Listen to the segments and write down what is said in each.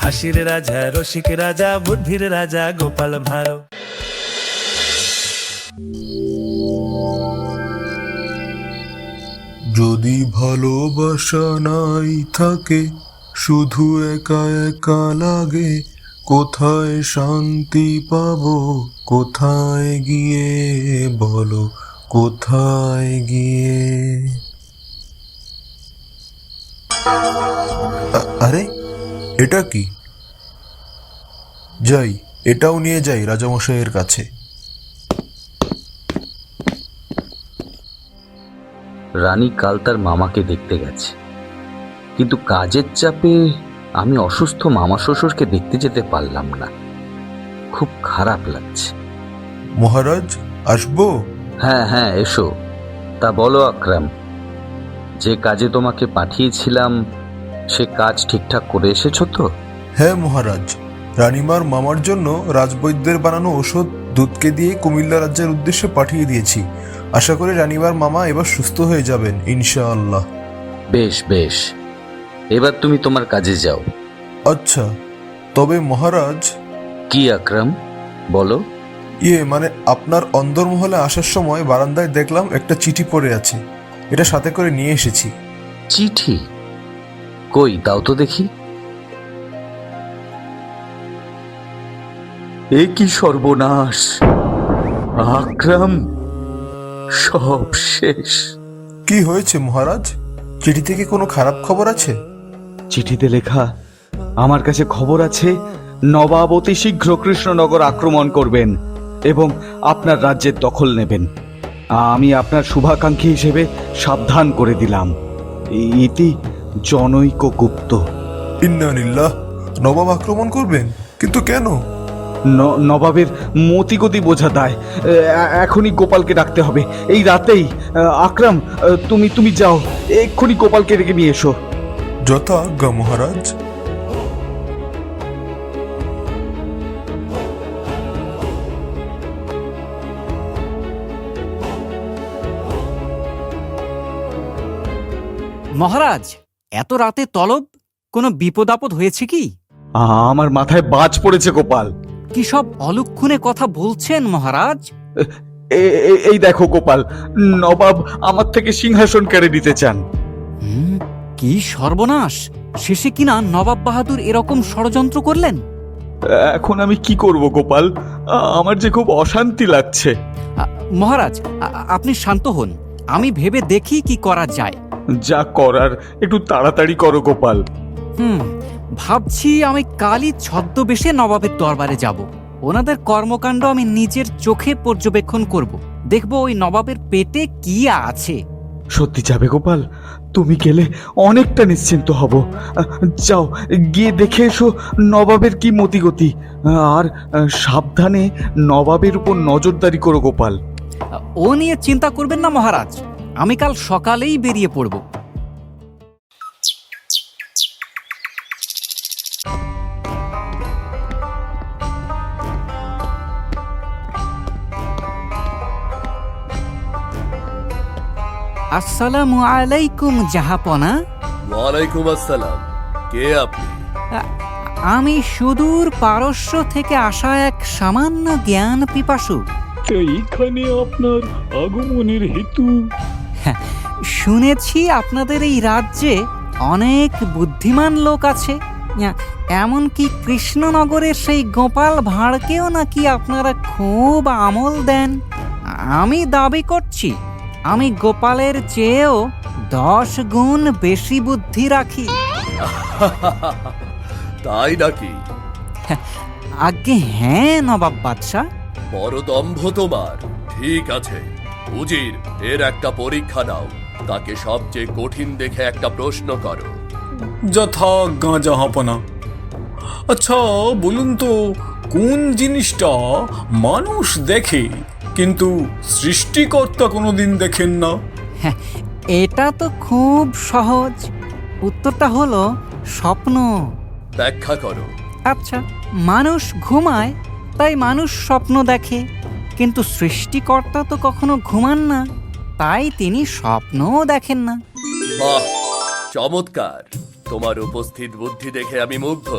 হাসির রাজা, রসিক রাজা, বুদ্ধির রাজা গোপাল ভাঁড়। যদি ভালোবাসা নাই থাকে, শুধু একা একা লাগে, কোথায় শান্তি পাবো, কোথায় গিয়ে বলো, কোথায় গিয়ে। আরে এটা কি? যাই, এটাও নিয়ে যাই রাজামশাইয়ের কাছে। রানী কাল তার মামাকে দেখতে গেছে, কিন্তু কাজের চাপে আমি অসুস্থ মামা শ্বশুরকে দেখতে যেতে পারলাম না। খুব খারাপ লাগছে। মহারাজ, আসবো? হ্যাঁ হ্যাঁ, এসো। তা বলো আকরাম, যে কাজে তোমাকে পাঠিয়েছিলাম সে কাজ ঠিকঠাক করে এসেছো তো? হ্যাঁ মহারাজ, রানীমার মামার জন্য রাজবৈদ্যের বানানো ওষুধ দুধকে দিয়ে কুমিল্লা রাজ্যের উদ্দেশ্যে পাঠিয়ে দিয়েছি। আশা করি রানীমার মামা এবার সুস্থ হয়ে যাবেন ইনশাআল্লাহ। বেশ বেশ, এবার তুমি তোমার কাজে যাও। আচ্ছা, তবে মহারাজ। কি আকরাম, বলো। মানে আপনার অন্দরমহলে আসার সময় বারান্দায় দেখলাম একটা চিঠি পড়ে আছে, এটা সাথে করে নিয়ে এসেছি। চিঠি? কই দাও তো দেখি। এ কি সর্বনাশ আকরাম, সব শেষ। কি হয়েছে মহারাজ? চিঠি থেকে কোনো খারাপ খবর আছে? চিঠিতে লেখা, আমার কাছে খবর আছে নবাব অতি শীঘ্র কৃষ্ণনগর আক্রমণ করবেন এবং আপনার রাজ্যের দখল নেবেন। আমি আপনার শুভাকাঙ্ক্ষী হিসেবে সাবধান করে দিলাম। ইতি জনৈক গুপ্ত। ইন্নালিল্লাহ, নবাব আক্রমণ করবেন? কিন্তু কেন? নবাবের মতিগতি বোঝা দায়। এখনই গোপালকে ডাকতে হবে, এই রাতেই। আকরাম, তুমি যাও, এক্ষুনি গোপালকে ডেকে নিয়ে এসো। যথা আজ্ঞা মহারাজ। মহারাজ, এত রাতে তলব, কোনো বিপদ আপদ হয়েছে কি? আমার মাথায় বাজ পড়েছে গোপাল। কি সব অলক্ষণে কথা বলছেন মহারাজ? এই দেখো গোপাল, নবাব আমার থেকে সিংহাসন কেড়ে নিতে চান। কি সর্বনাশ! শেষে কিনা নবাব বাহাদুর এরকম ষড়যন্ত্র করলেন। এখন আমি কি করব গোপাল? আমার যে খুব অশান্তি লাগছে। মহারাজ, আপনি শান্ত হন, আমি ভেবে দেখি কি করা যায়। যা করার একটু তাড়াতাড়ি করো গোপাল। ভাবছি আমি কালই ছদ্মবেশে নবাবের দরবারে যাব। ওনাদের কর্মকাণ্ড আমি নিজের চোখে পর্যবেক্ষণ করব, দেখব ওই নবাবের পেটে কি আছে। সত্যি যাবে গোপাল? তুমি গেলে অনেকটা নিশ্চিন্ত হব। যাও, গিয়ে দেখে এসো নবাবের কি মতিগতি, আর সাবধানে নবাবের উপর নজরদারি করো গোপাল। ও নিয়ে চিন্তা করবেন না মহারাজ, আমি কাল সকালেই বেরিয়ে পড়ব। আসসালামু আলাইকুম জাহাপনা। ওয়ালাইকুম আসসালাম। কে আপনি? আমি সুদূর পারস্য থেকে আসা এক সামান্য জ্ঞান পিপাসু। এইখানে আপনার আগমনের হেতু? শুনেছি আপনাদের এই রাজ্যে অনেক বুদ্ধিমান লোক আছে, এমনকি কৃষ্ণনগরের সেই গোপাল ভাঁড়কেও নাকি আপনারা খুব আমল দেন। আমি দাবি করছি আমি গোপালের চেয়েও 10 গুণ বেশি বুদ্ধি রাখি। তাই নাকি? আজ্ঞে হ্যাঁ নবাব বাদশাহ। বড় দম্ভ তোমার। ঠিক আছে উজির, এর একটা পরীক্ষা নাও। তাকে সবচেয়ে কঠিন দেখে একটা প্রশ্ন করো। যথাজ্ঞা জাহাপনা। আচ্ছা বলুন তো, কোন জিনিসটা মানুষ দেখে কিন্তু সৃষ্টিকর্তা কোনোদিন দেখেন না? এটা তো খুব সহজ, উত্তরটা হলো স্বপ্ন। ব্যাখ্যা করো। আচ্ছা, মানুষ ঘুমায় তাই মানুষ স্বপ্ন দেখে, কিন্তু সৃষ্টিকর্তা তো কখনো ঘুমান না, তাই তিনি স্বপ্নও দেখেন না। বাহ, চমৎকার! তোমার উপস্থিত বুদ্ধি দেখে আমি মুগ্ধ।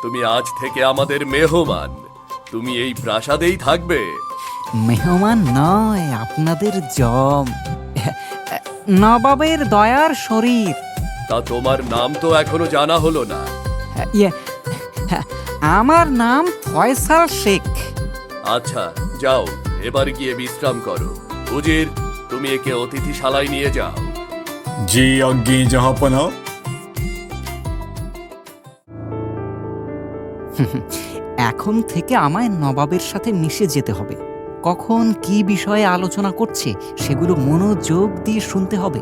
তুমি আজ থেকে আমাদের মেহমান। তুমি এই প্রাসাদেই থাকবে। মেহমান নয়, আপনাদের জম, নবাবের দয়ার শরীর। তা তোমার নাম তো এখনো জানা হলো না। ইয়ে, আমার নাম ফয়সাল শেখ। আচ্ছা যাও, এবার গিয়ে বিশ্রাম করো। উজির, তুমি একে অতিথিশালায় নিয়ে যাও। জি আজ্ঞে জাহাপনা। এখন থেকে আমায় নবাবের সাথে মিশে যেতে হবে। কখন কি বিষয়ে আলোচনা করছে সেগুলো মনোযোগ দিয়ে শুনতে হবে।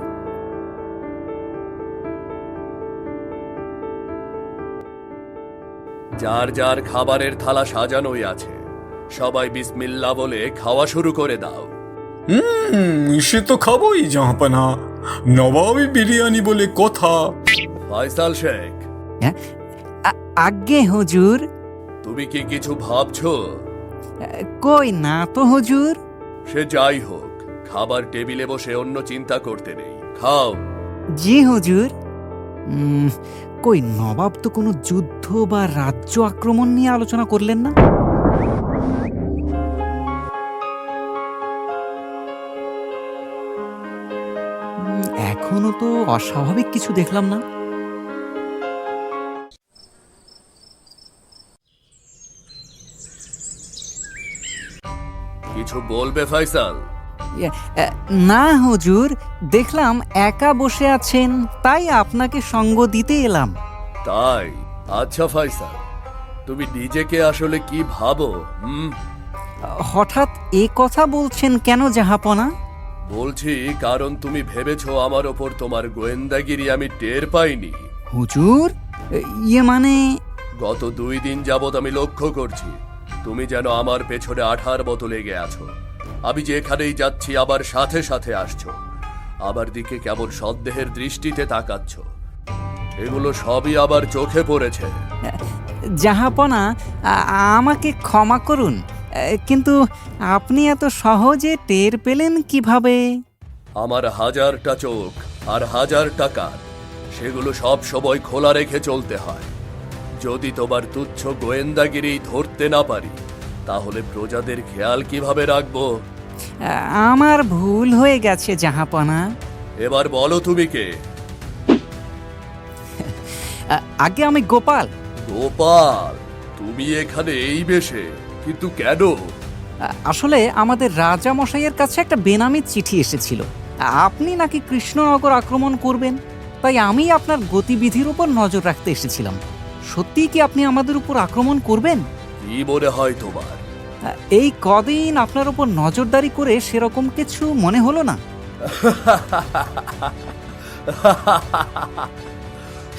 যার যার খাবারের থালা সাজানোই আছে, সবাই বিসমিল্লাহ বলে খাওয়া শুরু করে দাও। সে তো খাবোই জাহাপনা, নবাবী বিরিয়ানি বলে কথা। ফয়সাল শেখ, হ্যাঁ, আজ্ঞে হুজুর। তুমি কি কিছু ভাবছো? কই না তো হুজুর। সে যাই হোক, খাবার টেবিলে বসে অন্য চিন্তা করতে নেই, খাও। জি হুজুর। কই নবাব তো কোনো যুদ্ধ বা রাজ্য আক্রমণ নিয়ে আলোচনা করলেন না। এখনো তো অস্বাভাবিক কিছু দেখলাম না। কিছু বলবে ফয়সাল? না হুজুর, দেখলাম একা বসে আছেন, তাই আপনাকে সঙ্গ দিতে এলাম। তাই? আচ্ছা ফয়সাল, তুমি নিজেকে আসলে কি ভাবো? হঠাৎ এ কথা বলছেন কেন জাহাপনা? বলছি কারণ তুমি ভেবেছো আমার ওপর তোমার গোয়েন্দাগিরি আমি টের পাইনি। হুজুর, ইয়ে মানে গত 2 দিন যাবত আমি লক্ষ্য করছি তুমি যেন আমার পেছনে আঠার মতো লেগে আছো। আমি যেখানেই যাচ্ছি আবার সাথে সাথে আসছো, আমার দিকে কেমন সন্দেহের দৃষ্টিতে তাকাচ্ছ। এগুলো সবই আবার চোখে পড়েছে। জাহাপনা, আমাকে ক্ষমা করুন, কিন্তু আপনি এত সহজে টের পেলেন কিভাবে? আমার 1000টা চোখ আর 1000টা কান, সেগুলো সব সময় খোলা রেখে চলতে হয়। যদি তোমার তুচ্ছ গোয়েন্দাগিরি ধরতে না পারি, তাহলে প্রজাদের খেয়াল কিভাবে রাখবো? আমার ভুল হয়ে গেছে জাহাপনা। এবার বলো তুমি কে? আগে আমি গোপাল। গোপাল? তুমি এখানে এই বেশে? কিন্তু কেন? আসলে আমাদের রাজা মশাইয়ের কাছে একটা বেনামি চিঠি এসেছিল। আপনি নাকি কৃষ্ণনগর আক্রমণ করবেন, তাই আমি আপনার গতিবিধির উপর নজর রাখতে এসেছিলাম। সত্যি কি আপনি আমাদের উপর আক্রমণ করবেন? কি মনে হয় তোমার? এই কদিন আপনার উপর নজরদারি করে সেরকম কিছু মনে হলো না?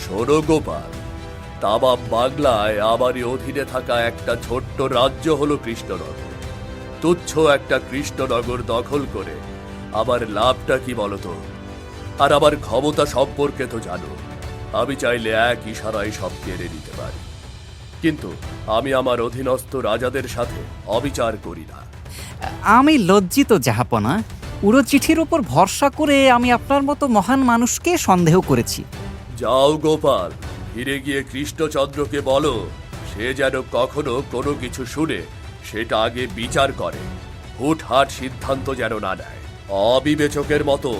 শোনো গোপাল, তামাম বাংলায় আমারই অধীনে থাকা একটা ছোট্ট রাজ্য হলো কৃষ্ণনগর। তুচ্ছ একটা কৃষ্ণনগর দখল করে আমার লাভটা কি বলতো? আর আমার ক্ষমতা সম্পর্কে তো জানো, আমি চাইলে এক ইশারায় সব কেড়ে নিতে পারি। কিন্তু আমি আমার অধীনস্থ রাজাদের সাথে অবিচার করি না। আমি লজ্জিত জাহাপনা। উড়ো চিঠির উপর ভরসা করে আমি আপনার মতো মহান মানুষকে সন্দেহ করেছি। যাও গোপাল, ফিরে গিয়ে কৃষ্ণচন্দ্রকে বলো সে যেন কখনো কোনো কিছু শুনে সেটা আগে বিচার করে, হুটহাট সিদ্ধান্ত যেন না নেয়। অবিবেচকের মতো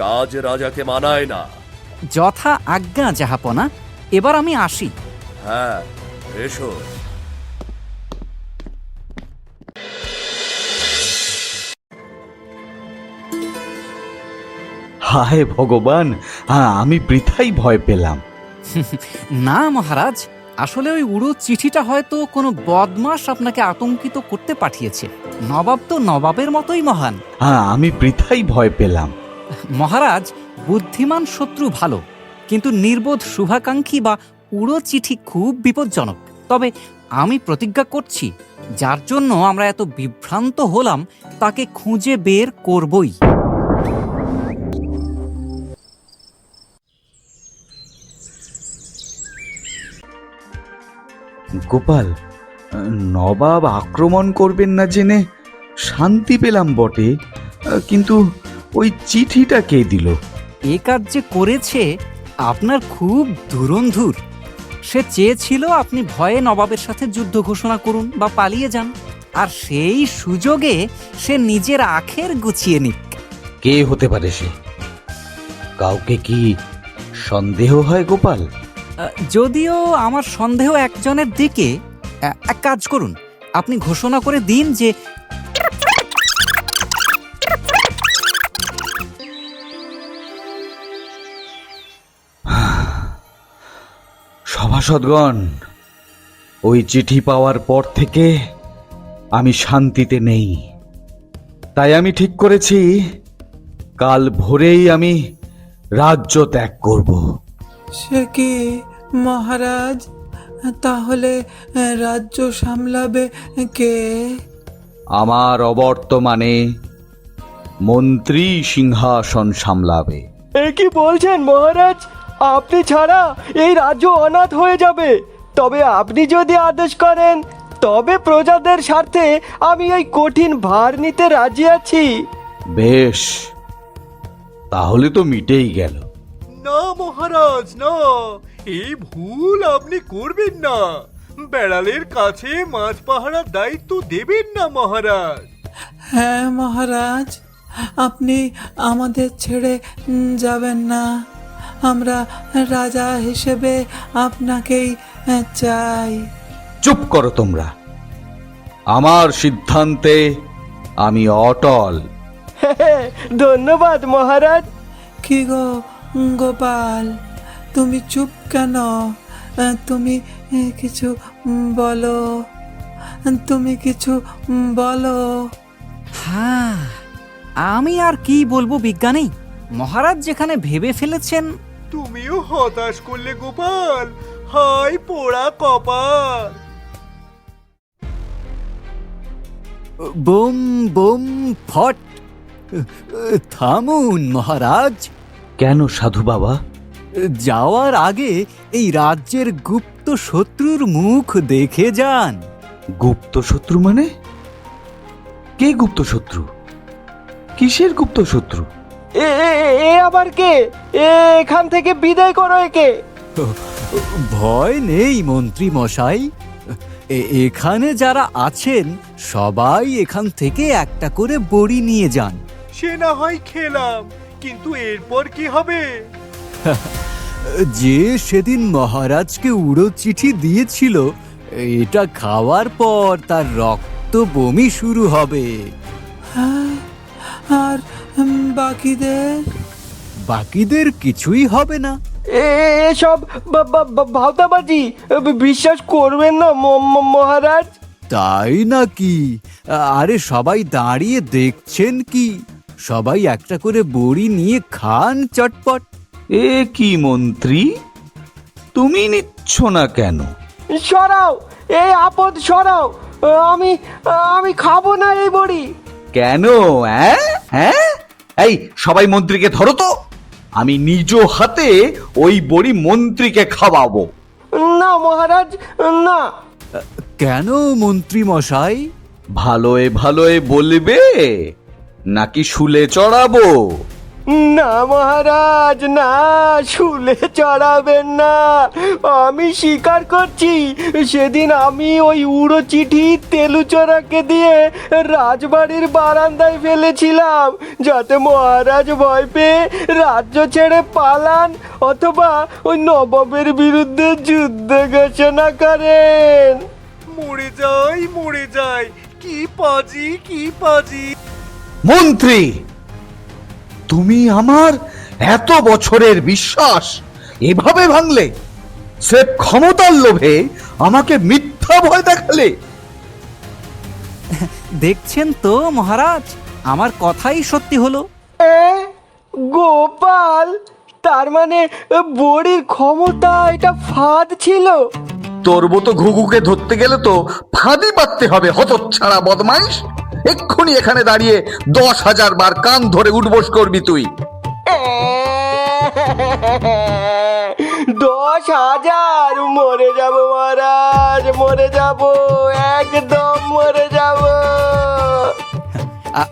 কাজ রাজাকে মানায় না। যথা আজ্ঞা জাহাপনা, এবার আমি আসি। হ্যাঁ, এসো। হায় ভগবান, আমি বৃথাই ভয় পেলাম। না মহারাজ, আসলে ওই উড়ো চিঠিটা হয়তো কোনো বদমাশ আপনাকে আতঙ্কিত করতে পাঠিয়েছে। নবাব তো নবাবের মতোই মহান। আমি বৃথাই ভয় পেলাম। মহারাজ, বুদ্ধিমান শত্রু ভালো, কিন্তু নির্বোধ শুভাকাঙ্ক্ষী বা উড়ো চিঠি খুব বিপজ্জনক। তবে আমি প্রতিজ্ঞা করছি, যার জন্য আমরা এত বিভ্রান্ত হলাম তাকে খুঁজে বের করবই। গোপাল, নবাব আক্রমণ করবেন না জেনে শান্তি পেলাম বটে, কিন্তু ওই চিঠিটা কে দিল? এ কাজ যে করেছে আপনার খুব ধুরন্ধুর। সে চেয়েছিল আপনি ভয়ে নবাবের সাথে যুদ্ধ ঘোষণা করুন বা পালিয়ে যান, আর সেই সুযোগে সে নিজের আখের গুছিয়ে নিক। কে হতে পারে সে? কাউকে কি সন্দেহ হয় গোপাল? যদিও আমার সন্দেহ একজনের দিকে। এক কাজ করুন, আপনি ঘোষণা করে দিন যে সভাসদগণ, ওই চিঠি পাওয়ার পর থেকে আমি শান্তিতে নেই। তাই আমি ঠিক করেছি কাল ভোরেই আমি রাজ্য ত্যাগ করব। সে কি মহারাজ? তাহলে রাজ্য সামলাবে কে? আমার অবর্তমানে মন্ত্রী সিংহাসন সামলাবে। এ কি বলছেন মহারাজ? আপনি ছাড়া এই রাজ্য অনাথ হয়ে যাবে। তবে আপনি যদি আদেশ করেন তবে প্রজাদের স্বার্থে আমি এই কঠিন ভার নিতে রাজি আছি। বেশ, তাহলে তো মিটেই গেল। না মহারাজ, না, এই ভুল আপনি করবেন না। বেড়ালের কাছে মাছ পাহারার দায়িত্ব দেবেন না মহারাজ। হ্যাঁ মহারাজ, আপনি আমাদের ছেড়ে যাবেন না। আমরা রাজা হিসেবে আপনাকেই চাই। চুপ করো তোমরা। আমার সিদ্ধান্তে আমি অটল। ধন্যবাদ মহারাজ। কি গো গোপাল, তুমি চুপ কেন? তুমি কিছু বলো, তুমি কিছু বলো। হ্যাঁ, আমি আর কি বলবো বিজ্ঞানী, মহারাজ যেখানে ভেবে ফেলেছেন। তুমিও হতাশ করলে গোপাল, হায় পোড়া কপাল। বোম বোম ফট। থামুন মহারাজ, কেন সাধু বাবা? যাওয়ার আগে এই রাজ্যের গুপ্ত শত্রুর মুখ দেখে যান। গুপ্ত শত্রু মানে? কে গুপ্ত শত্রু? কিসের গুপ্ত শত্রু? এ এ- এ আবার কে? এখান থেকে বিদায় করো একে। ভয় নেই মন্ত্রী মশাই, এখানে যারা আছেন সবাই এখান থেকে একটা করে বড়ি নিয়ে যান। সে না হয় খেলাম, কিন্তু এরপর কি হবে? যে সেদিন মহারাজকে উড়ো চিঠি দিয়েছিল, এটা খাওয়ার পর তার রক্ত বমি শুরু হবে। হ্যাঁ, আর বাকিদের? বাকিদের কিছুই হবে না। এসব ভাওতাবাজি বিশ্বাস করবেন না মহারাজ। তাই নাকি? আরে সবাই দাঁড়িয়ে দেখছেন কি? সবাই একটা করে বড়ি নিয়ে খান চটপট। এ কি মন্ত্রী, তুমি নিচ্ছ না কেন? সরাও, এই আপদ সরাও। আমি আমি খাবো না এই বড়ি। কেন? হ্যাঁ, এই সবাই মন্ত্রীকে ধরো তো। আমি নিজ হাতে ওই বড়ি মন্ত্রীকে খাওয়াবো। না মহারাজ, না। কেন মন্ত্রী মশাই? ভালোয় ভালোয় বলবে নাকি শুলে চড়াবো? না মহারাজ, না, শুলে চড়াবেন না। আমি স্বীকার করছি, সেদিন আমি ওই উড়ো চিঠি তেলুচোরাকে দিয়ে রাজবাড়ির বারান্দায় ফেলেছিলাম, যাতে মহারাজ ভয় পেয়ে রাজ্য ছেড়ে পালান অথবা ওই নবাবের বিরুদ্ধে যুদ্ধ ঘোষণা করেন। মরে যাই, মরে যাই, কি পাজি, কি পাজি। মন্ত্রী, তুমি আমার এত বছরের বিশ্বাস এভাবে ভাঙলে? স্রেফ ক্ষমতার লোভে আমাকে মিথ্যা ভয় দেখালে। দেখছেন তো মহারাজ, আমার কথাই সত্যি হলো। গোপাল, তার মানে বড়ির ক্ষমতা এটা ফাঁদ ছিল। তোর মতো ঘুঘুকে ধরতে গেলে তো ফাঁদি পাততে হবে, হতচ্ছাড়া বদমাইশ। এক্ষুনি এখানে দাঁড়িয়ে 10,000 বার কান ধরে উঠবোস করবি তুই। 10,000? মরে যাব মহারাজ, মরে যাব, একদম মরে যাব।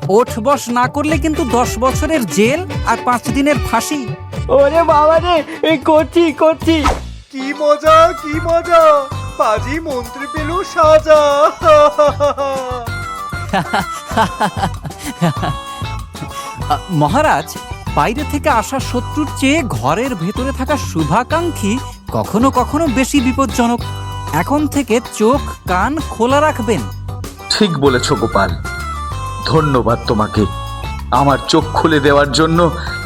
ওঠ বস না করলে কিন্তু 10 বছরের জেল আর 5 দিনের ফাঁসি। ওরে বাবা রে, করছি করছি। কি মজা কি মজা, পাজি মন্ত্রী পেল সাজা। মহারাজ, বাইরে থেকে আসা শত্রুর চেয়ে ঘরের ভেতরে থাকা শুভাকাঙ্ক্ষী কখনো কখনো বেশি বিপজ্জনক। এখন থেকে চোখ কান খোলা রাখবেন। ঠিক বলেছ গোপাল, ধন্যবাদ তোমাকে আমার চোখ খুলে দেওয়ার জন্য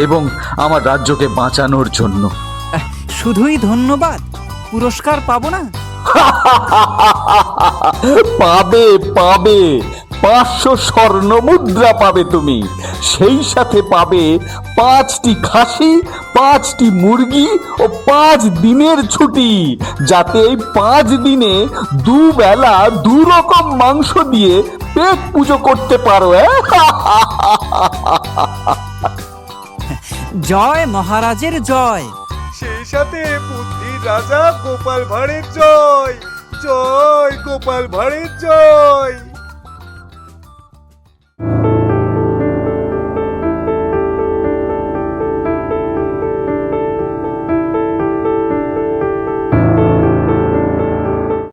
এবং আমার রাজ্যকে বাঁচানোর জন্য। শুধুই ধন্যবাদ, পুরস্কার পাবো না? পাবে পাবে, 500 স্বর্ণ মুদ্রা পাবে তুমি, সেই সাথে পাবে 5টি খাসি, 5টি মুরগি ও 5 দিনের ছুটি, যাতে এই 5 দিনে 2 বেলা 2 রকম মাংস দিয়ে পেট পুজো করতে পারো। জয় মহারাজের জয়। সেই সাথে বুদ্ধির রাজা গোপাল ভাঁড়ের জয়, জয় গোপাল ভাঁড়ের জয়।